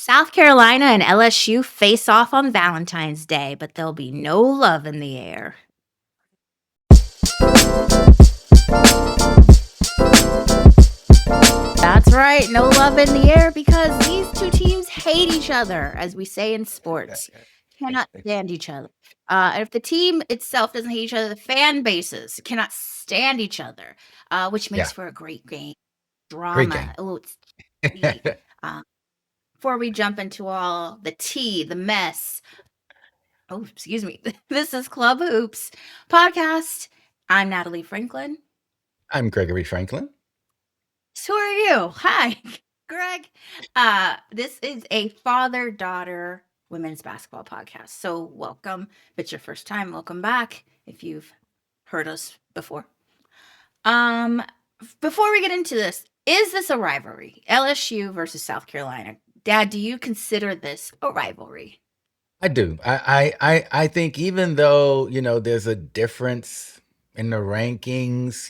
South Carolina and LSU face off on Valentine's Day, but there'll be no love in the air. That's right, no love in the air because these two teams hate each other, as we say in sports. Cannot stand each other. And if the team itself doesn't hate each other, the fan bases cannot stand each other, which makes Yeah, for a great game. great Drama. game. Oh, it's tea. Uh, Before we jump into all the tea, the mess, oh, excuse me. This is Club Hoops podcast. I'm Natalie Franklin. I'm Gregory Franklin. So who are you? Hi, Greg. This is a father-daughter women's basketball podcast. So welcome. If it's your first time, welcome back. If you've heard us before. Um, Before we get into this, is this a rivalry? LSU versus South Carolina. Dad, do you consider this a rivalry? I do. I think even though, there's a difference in the rankings,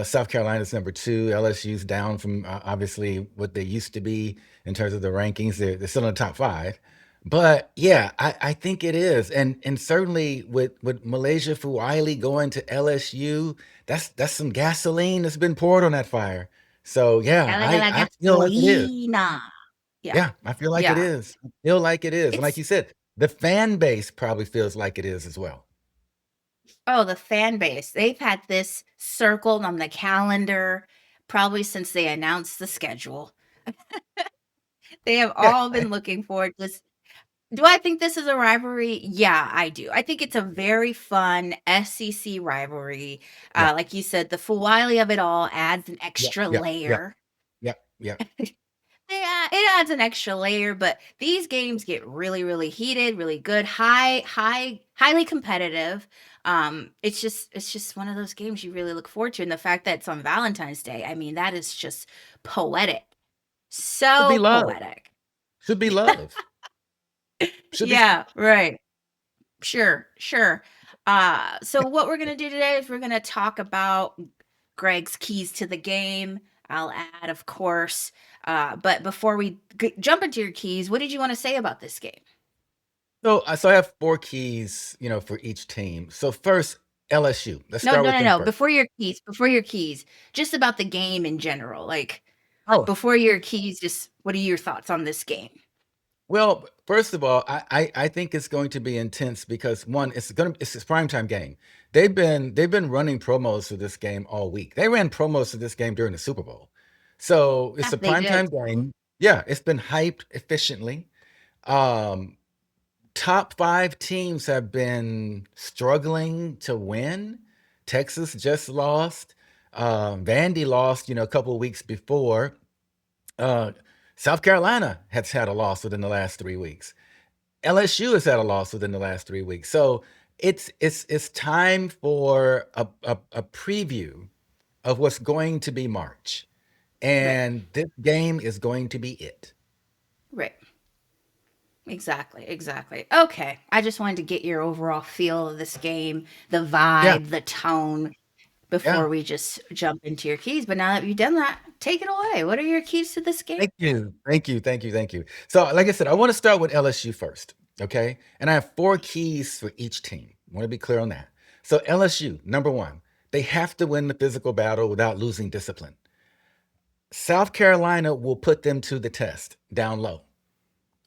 South Carolina's number two, LSU's down from obviously what they used to be in terms of the rankings. They're still in the top five. But yeah, I think it is. And certainly with MiLaysia Fulwiley going to LSU, that's some gasoline that's been poured on that fire. So yeah, Gala gala I feel like it is. gasolina. Yeah. Yeah, I feel like it Yeah. is. I feel like it is, and like It's you said, the fan base probably feels like it is as well. Oh, the fan base. They've had this circled on the calendar probably since they announced the schedule. They have Yeah, all been looking forward to this. Do I think this is a rivalry? Yeah, I do. I think it's a very fun SEC rivalry. yeah, Like you said, the Fulwiley of it all adds an yeah, extra yeah, yeah, layer. yeah, yeah, Yeah, it adds an extra layer, but these games get really, really heated, really good, highly competitive. It's just one of those games you really look forward to. And the fact that it's on Valentine's Day, I mean, that is just poetic. should be So love. poetic. Should be love. Should be Yeah, right. Sure, sure. So what we're gonna do today is we're gonna talk about Greg's keys to the game. I'll add, of course. But before we jump into your keys, what did you want to say about this game? so I have four keys, for each team. So first, LSU. Let's No, start no, with no, them no. first. Before your keys, just about the game in general. Like Oh, before your keys, just what are your thoughts on this game? well, first of all, I think it's going to be intense because one, it's a primetime game. They've been running promos for this game all week. They ran promos for this game during the Super Bowl. So it's Yeah, a they did. primetime game. Yeah, it's been hyped efficiently. Um, Top five teams have been struggling to win. Texas just lost. Vandy lost, a couple of weeks before. Uh, South Carolina has had a loss within the last 3 weeks. LSU has had a loss within the last 3 weeks. So it's time for a preview of what's going to be March. Right, And this game is going to be it. right. Exactly, exactly. Okay. I just wanted to get your overall feel of this game, the Yeah, vibe, the tone yeah. before we just jump into your keys. But now that you've done that, take it away. What are your keys to this game? Thank you. Thank you. Thank you. Thank you. So, like I said, I want to start with LSU first. Okay. And I have four keys for each team. I want to be clear on that. So, LSU, number one, they have to win the physical battle without losing discipline. South Carolina will put them to the test down low.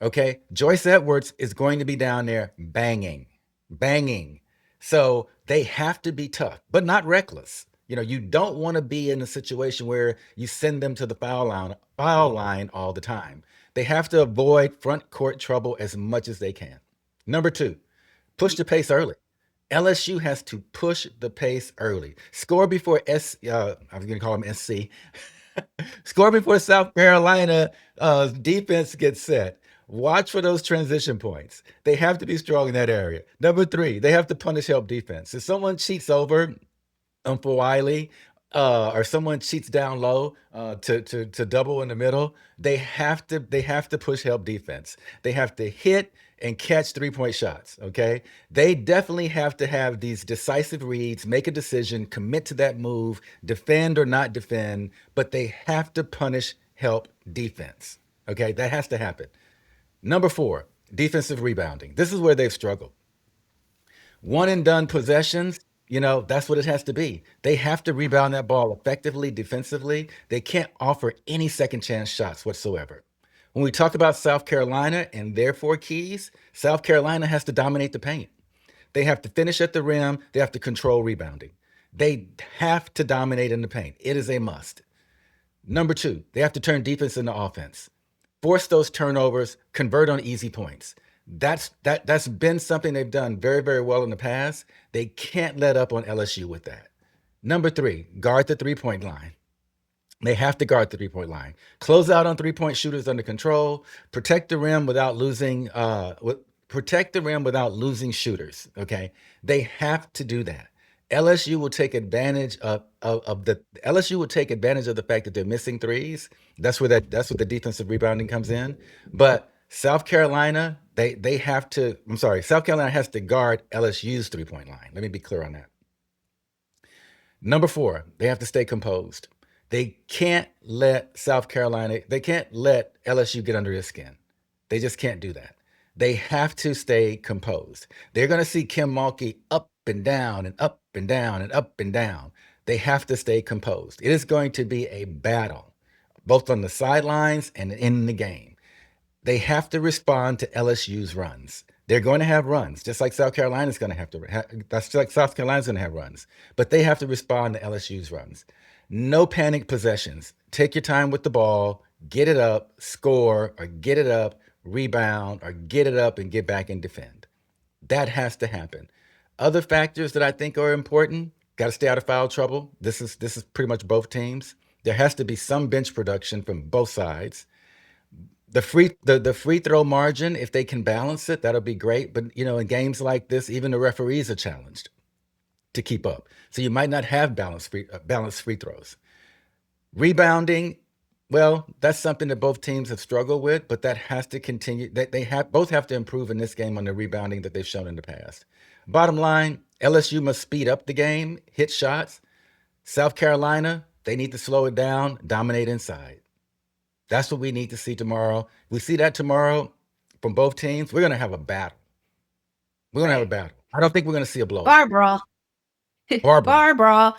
Okay. Joyce Edwards is going to be down there banging, banging. So they have to be tough, but not reckless. You don't want to be in a situation where you send them to the foul line all the time. They have to avoid front court trouble as much as they can. Number two, push the pace early. LSU has to push the pace early. Score before I was going to call them SC. Score before South Carolina defense gets set. Watch for those transition points. They have to be strong in that area. Number three, they have to punish help defense. If someone cheats over for Wiley, or someone cheats down low to double in the middle, they have to push help defense. They have to hit and catch 3-point shots. Okay, they definitely have to have these decisive reads, make a decision, commit to that move, defend or not defend, but they have to punish help defense. Okay, that has to happen. Number 4, defensive rebounding. This is where they've struggled. One and done possessions, that's what it has to be. They have to rebound that ball effectively defensively. They can't offer any second chance shots whatsoever. When we talk about South Carolina and their 4 keys, South Carolina has to dominate the paint. They have to finish at the rim. They have to control rebounding. They have to dominate in the paint. It is a must. Number 2, they have to turn defense into offense. Force those turnovers, convert on easy points. That's been something they've done very, very well in the past. They can't let up on LSU with that. Number 3, guard the 3-point line. They have to guard the 3-point line. Close out on 3-point shooters under control. Protect the rim without losing. Protect the rim without losing shooters. Okay, they have to do that. LSU will take advantage of the LSU will take advantage of the fact that they're missing threes. That's where the defensive rebounding comes in. But South Carolina, they have to. I'm sorry, South Carolina has to guard LSU's 3-point line. Let me be clear on that. Number 4, they have to stay composed. They can't let LSU get under their skin. They just can't do that. They have to stay composed. They're going to see Kim Mulkey up and down and up and down and up and down. They have to stay composed. It is going to be a battle, both on the sidelines and in the game. They have to respond to LSU's runs. They're going to have runs, just like South Carolina's going to have to. That's like South Carolina's going to have runs, but they have to respond to LSU's runs. No panic possessions. Take your time with the ball, get it up, score, or get it up, rebound, or get it up and get back and defend. That has to happen. Other factors that I think are important: got to stay out of foul trouble. This is pretty much both teams. There has to be some bench production from both sides. The free throw margin, if they can balance it, that'll be great. But in games like this, even the referees are challenged to keep up. So you might not have balanced free throws. Rebounding, well, that's something that both teams have struggled with, but that has to continue. Both have to improve in this game on the rebounding that they've shown in the past. Bottom line, LSU must speed up the game, hit shots. South Carolina, they need to slow it down, dominate inside. That's what we need to see tomorrow. If we see that tomorrow from both teams, we're going to have a battle. We're going to have a Right. battle. I don't think we're going to see a blowout. Barbara. Barbara. Barbara.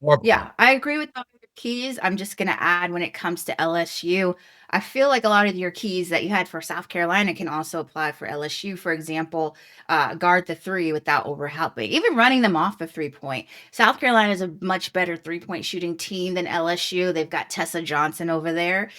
Barbara. Yeah, I agree with all your keys. I'm just going to add when it comes to LSU, I feel like a lot of your keys that you had for South Carolina can also apply for LSU. For example, guard the 3 without overhelping, even running them off the 3-point. South Carolina is a much better 3-point shooting team than LSU. They've got Tessa Johnson over there.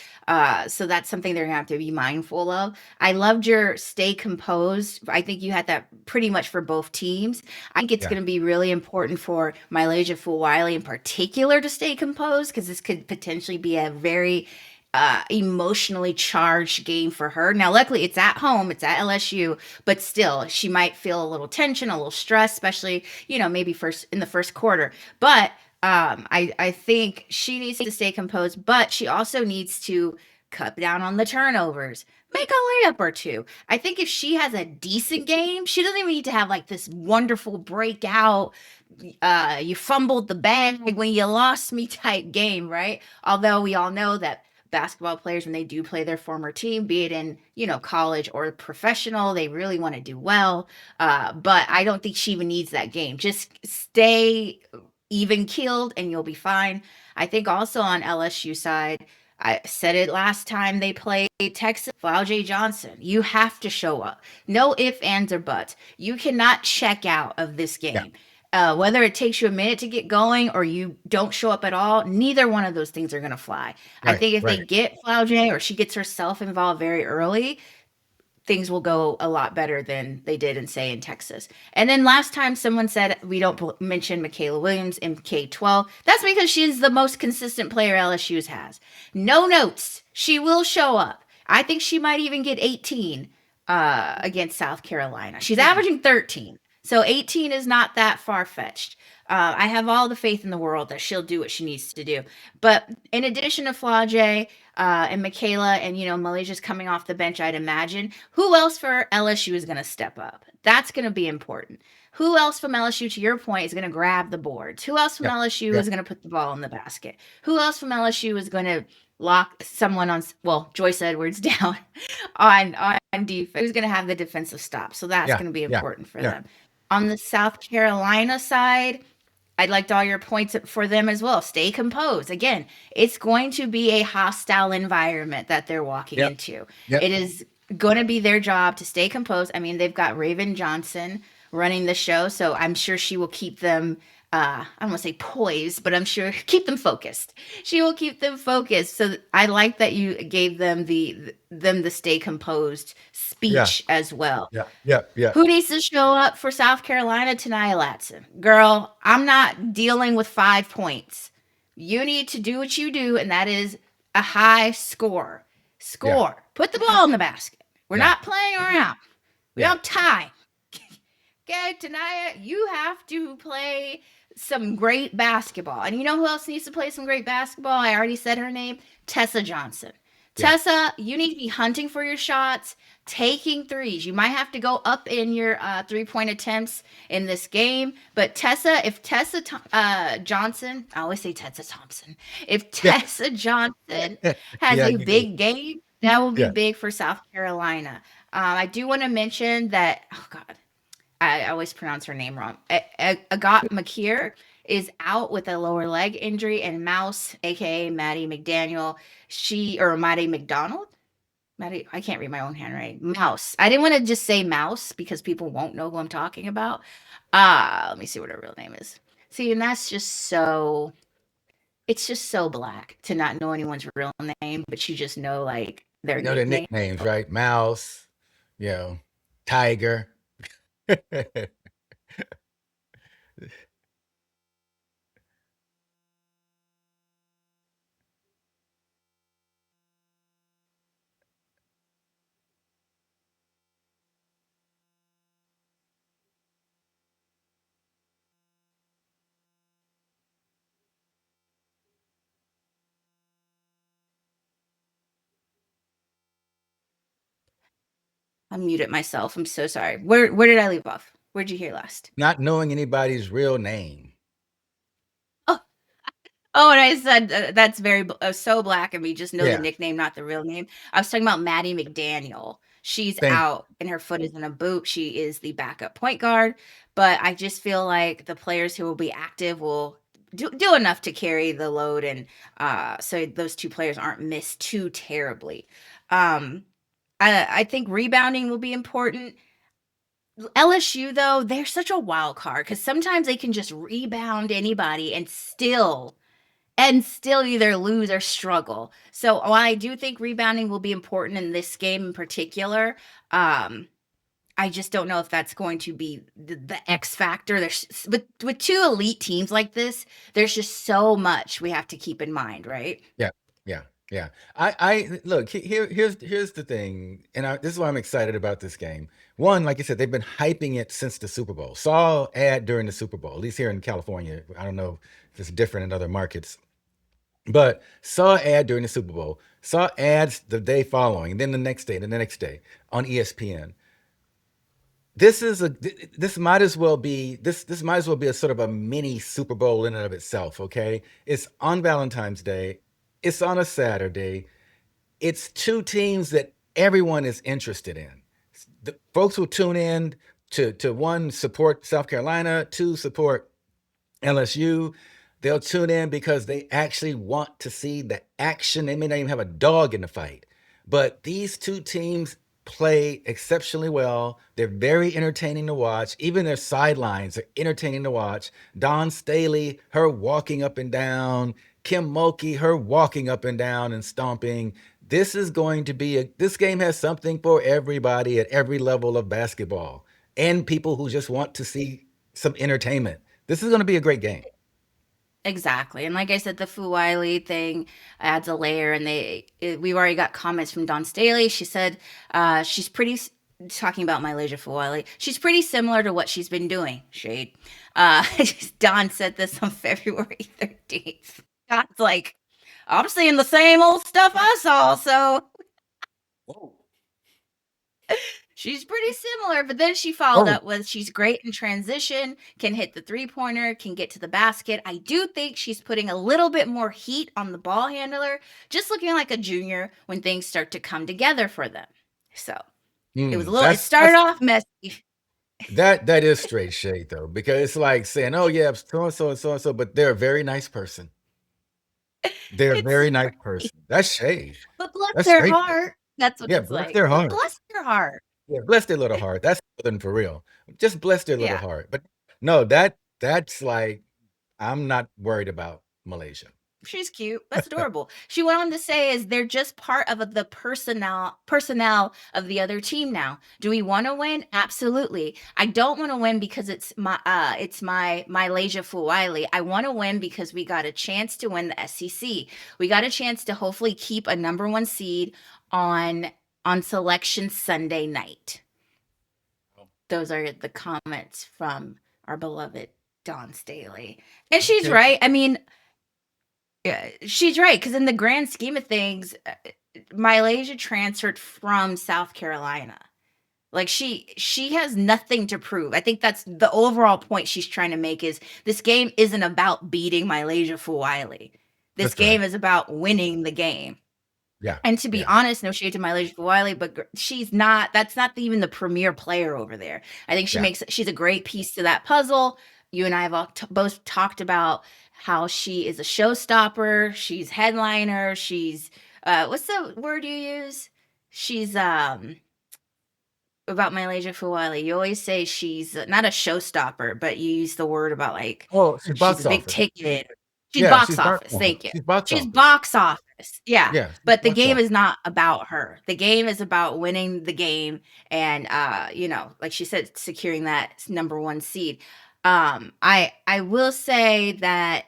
So that's something they're going to have to be mindful of. I loved your stay composed. I think you had that pretty much for both teams. I think it's Yeah. going to be really important for MiLaysia Fulwiley in particular to stay composed, because this could potentially be a very emotionally charged game for her. Now, luckily, it's at home, it's at LSU, but still, she might feel a little tension, a little stress, especially maybe first in the first quarter. But I think she needs to stay composed, but she also needs to cut down on the turnovers. Make a layup or two. I think if she has a decent game, she doesn't even need to have like this wonderful breakout, you fumbled the bag when you lost me type game, right? Although we all know that basketball players, when they do play their former team, be it in college or professional, they really want to do well. But I don't think she even needs that game. Just stay even keeled and you'll be fine. I think also on LSU side, I said it last time they played Texas. J. Johnson, you have to show up. No ifs, ands, or buts. You cannot check out of this Yeah. game. Whether it takes you a minute to get going or you don't show up at all, neither one of those things are going to fly. I Right. think if they Right. get J. or she gets herself involved very early, things will go a lot better than they did in, say, in Texas. And then last time someone said we don't mention Michaela Williams in K-12. That's because she's the most consistent player LSU's has. No notes. She will show up. I think she might even get 18 against South Carolina. She's averaging 13. So 18 is not that far-fetched. I have all the faith in the world that she'll do what she needs to do. But in addition to Flau'jae and Michaela and, MiLaysia's coming off the bench, I'd imagine, who else for LSU is going to step up? That's going to be important. Who else from LSU, to your point, is going to grab the boards? Who else from Yeah. LSU Yeah. is going to put the ball in the basket? Who else from LSU is going to lock someone on, well, Joyce Edwards down on defense. Who's going to have the defensive stop? So that's Yeah, going to be yeah, important for yeah, them. On the South Carolina side, I liked all your points for them as well. Stay composed. Again, it's going to be a hostile environment that they're walking yep, into. yep, It is going to be their job to stay composed. I mean, they've got Raven Johnson running the show, so I'm sure she will keep them. I don't want to say poised, but I'm sure keep them focused. She will keep them focused. So I like that you gave them the stay composed yeah, speech as well. yeah, yeah, yeah. Who needs to show up for South Carolina? Tania Latson. Girl, I'm not dealing with 5 points. You need to do what you do, and that is a high score. Yeah, Score. Put the ball in the basket. We're yeah, not playing around. We yeah. don't tie. Okay, Tania, you have to play some great basketball. And you know who else needs to play some great basketball? I already said her name, Tessa Johnson. Yeah. Tessa, you need to be hunting for your shots, taking threes. You might have to go up in your 3 point attempts in this game. But Tessa, if Tessa Johnson, I always say Tessa Thompson, if Yeah. Tessa Johnson has Yeah, a you do. big game, that will be Yeah. big for South Carolina. I do want to mention that, oh God, I always pronounce her name wrong. Agat Makir is out with a lower leg injury, and Mouse, aka Maddie McDaniel, or Maddie McDonald. Maddie, I can't read my own handwriting. Mouse. I didn't want to just say Mouse because people won't know who I'm talking about. Let me see what her real name is. See, and that's just so. It's just so black to not know anyone's real name, but you just know like their You know their nickname. nicknames, right? Mouse, you know, Tiger. I muted myself. I'm so sorry. Where did I leave off? Where'd you hear last? Not knowing anybody's real name. Oh, oh, and I said that's very so black of me. Just know the Yeah. nickname, not the real name. I was talking about Maddie McDaniel. She's Thank out and her foot is in a boot. She is the backup point guard, but I just feel like the players who will be active will do enough to carry the load, and so those two players aren't missed too terribly. Um, I think rebounding will be important. LSU though, they're such a wild card because sometimes they can just rebound anybody and still either lose or struggle. So while I do think rebounding will be important in this game in particular, I just don't know if that's going to be the X factor. There's with two elite teams like this, there's just so much we have to keep in mind, right? Yeah, yeah, yeah. I look here's the thing, and this is why I'm excited about this game. One, like I said, they've been hyping it since the Super Bowl. Saw ad during the Super Bowl, at least here in California. I don't know if it's different in other markets, but saw ad during the Super Bowl. Saw ads the day following, and then the next day, and the next day on ESPN. This might as well be this might as well be a sort of a mini Super Bowl in and of itself. Okay, it's on Valentine's Day. It's on a Saturday. It's two teams that everyone is interested in. The folks will tune in to one, support South Carolina, two, support LSU. They'll tune in because they actually want to see the action. They may not even have a dog in the fight, but these two teams play exceptionally well. They're very entertaining to watch. Even their sidelines are entertaining to watch. Don Staley, her walking up and down. Kim Mulkey, her walking up and down and stomping. This is going to be this game has something for everybody at every level of basketball and people who just want to see some entertainment. This is going to be a great game. Exactly. And like I said, the Fulwiley thing adds a layer. And we've already got comments from Don Staley. She said she's talking about MiLaysia Fulwiley. She's pretty similar to what she's been doing. Shade. Uh, Don said this on February 13th. Don's like, I'm seeing the same old stuff I saw. So Whoa. She's pretty similar, but then she followed Oh, up with she's great in transition, can hit the three-pointer, can get to the basket. I do think she's putting a little bit more heat on the ball handler, just looking like a junior when things start to come together for them. So it started that's off messy. that is straight shade though, because it's like saying, "Oh yeah, so and so and so and so," but they're a very nice person. They're a It's very nice great. person. That's shade. But bless That's their straight. heart. That's what Yeah, it's bless like. their But heart. bless their heart. Yeah, bless their little heart. That's Southern for real. Just bless their little Yeah. heart. But no, that's like I'm not worried about Malaysia. She's cute. That's adorable. She went on to say, "Is they're just part of the personnel of the other team now? Do we want to win? Absolutely. I don't want to win because it's my MiLaysia Fulwiley. I want to win because we got a chance to win the SEC. We got a chance to hopefully keep a number one seed on on selection Sunday night." Those are the comments from our beloved Dawn Staley, and she's Okay. right. I mean, yeah, she's right because in the grand scheme of things, MiLaysia transferred from South Carolina. Like she has nothing to prove. I think that's the overall point she's trying to make is this game isn't about beating MiLaysia Fulwiley. This That's game correct. is about winning the game. Yeah. And to be Yeah. honest, no shade to MiLaysia Fulwiley, but she's not. That's not even the premier player over there. I think Yeah. she's a great piece to that puzzle. You and I have both talked about how she is a showstopper. She's headliner. She's what's the word you use? She's about MiLaysia Fulwiley. You always say she's not a showstopper, but you use the word about like Oh, she's she's a box big office. ticket. She's Yeah, box she's box office. office. Thank you. She's box She's office. box office. Yeah. Yeah, she's But the box game office. is not about her. The game is about winning the game and like she said, securing that number one seed. I will say that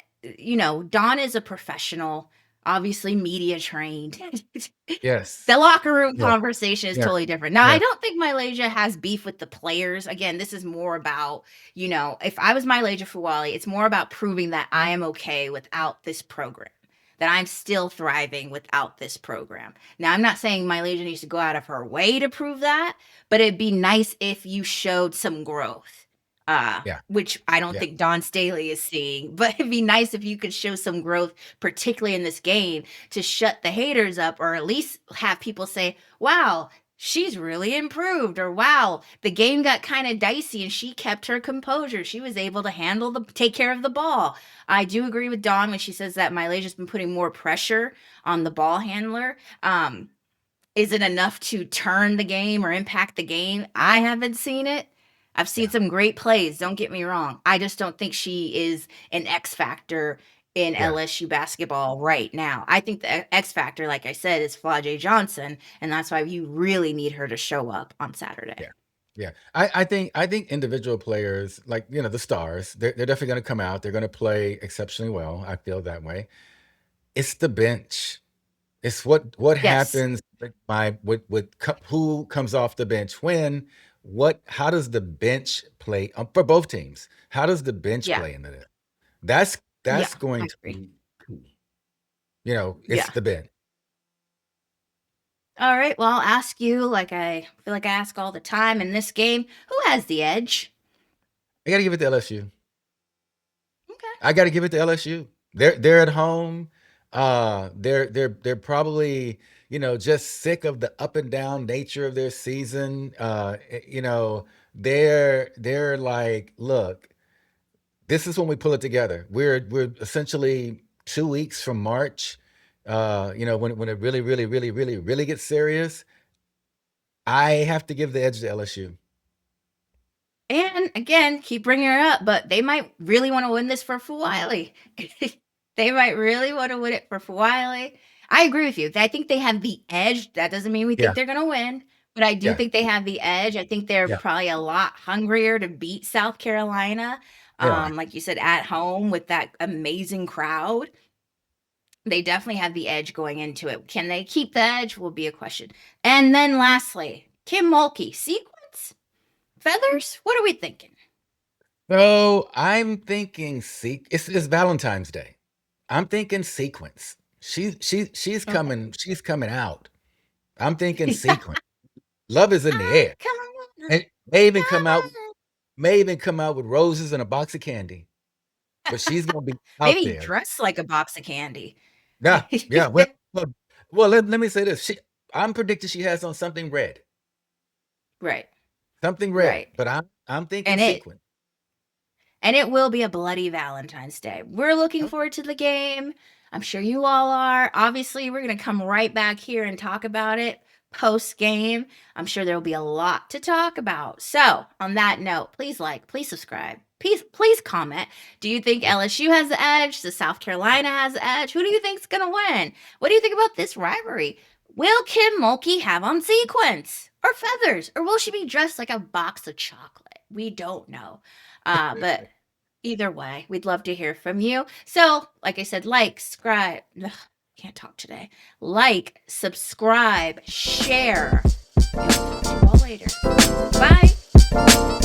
Dawn is a professional, obviously media trained. Yes. The locker room Yeah. conversation is Yeah. totally different. Now, I Yeah. don't think MiLaysia has beef with the players. Again, this is more about, if I was MiLaysia Fulwiley, it's more about proving that I am okay without this program, that I'm still thriving without this program. Now, I'm not saying MiLaysia needs to go out of her way to prove that, but it'd be nice if you showed some growth. Yeah. Which I don't Yeah. think Don Staley is seeing, but it'd be nice if you could show some growth, particularly in this game, to shut the haters up or at least have people say, wow, she's really improved, or wow, the game got kind of dicey and she kept her composure. She was able to take care of the ball. I do agree with Dawn when she says that MiLaysia's been putting more pressure on the ball handler. Is it enough to turn the game or impact the game? I haven't seen it. I've seen Yeah. some great plays, don't get me wrong. I just don't think she is an X factor in Yeah. LSU basketball right now. I think the X factor, like I said, is Flajay Johnson, and that's why you really need her to show up on Saturday. Yeah. Yeah. I think individual players, like, the stars, they're definitely gonna come out. They're gonna play exceptionally well. I feel that way. It's the bench. It's what Yes. happens who comes off the bench when, how does the bench play for both teams? How does the bench Yeah. play into this? That's Yeah. I going to agree. be key. It's Yeah. the bench. All right. Well, I'll ask you like I feel like I ask all the time in this game, who has the edge? I gotta give it to LSU. Okay. I gotta give it to LSU. They're at home. They're probably, just sick of the up and down nature of their season. They're like, look, this is when we pull it together. We're essentially 2 weeks from March. When it really, really, really, really, really gets serious, I have to give the edge to LSU. And again, keep bringing her up, but they might really want to win this for Fulwiley. They might really want to win it for Fulwiley. I agree with you. I think they have the edge. That doesn't mean we think Yeah, they're going to win, but I do yeah, think they have the edge. I think they're yeah. probably a lot hungrier to beat South Carolina. They are. Like you said, at home with that amazing crowd. They definitely have the edge going into it. Can they keep the edge? Will be a question. And then lastly, Kim Mulkey, sequence? Feathers? What are we thinking? So I'm thinking it's Valentine's Day. I'm thinking sequence. She's Okay. coming out. I'm thinking sequence. Love is in the air. Come And may even come out with roses and a box of candy, but she's gonna be out Maybe there. dress like a box of candy. Yeah, yeah. Well, let me say this. I'm predicting she has on something red. Right, Something red, right. but I'm thinking And it sequin. And it will be a bloody Valentine's Day. We're looking forward to the game. I'm sure you all are. Obviously, we're going to come right back here and talk about it post game. I'm sure there will be a lot to talk about. So, on that note, please like, please subscribe, please comment. Do you think LSU has the edge? Does South Carolina has the edge? Who do you think's going to win? What do you think about this rivalry? Will Kim Mulkey have on sequins or feathers? Or will she be dressed like a box of chocolate? We don't know. But either way, we'd love to hear from you. So, like I said, like, subscribe. Ugh, can't talk today. Like, subscribe, share. And we'll talk to you all later. Bye.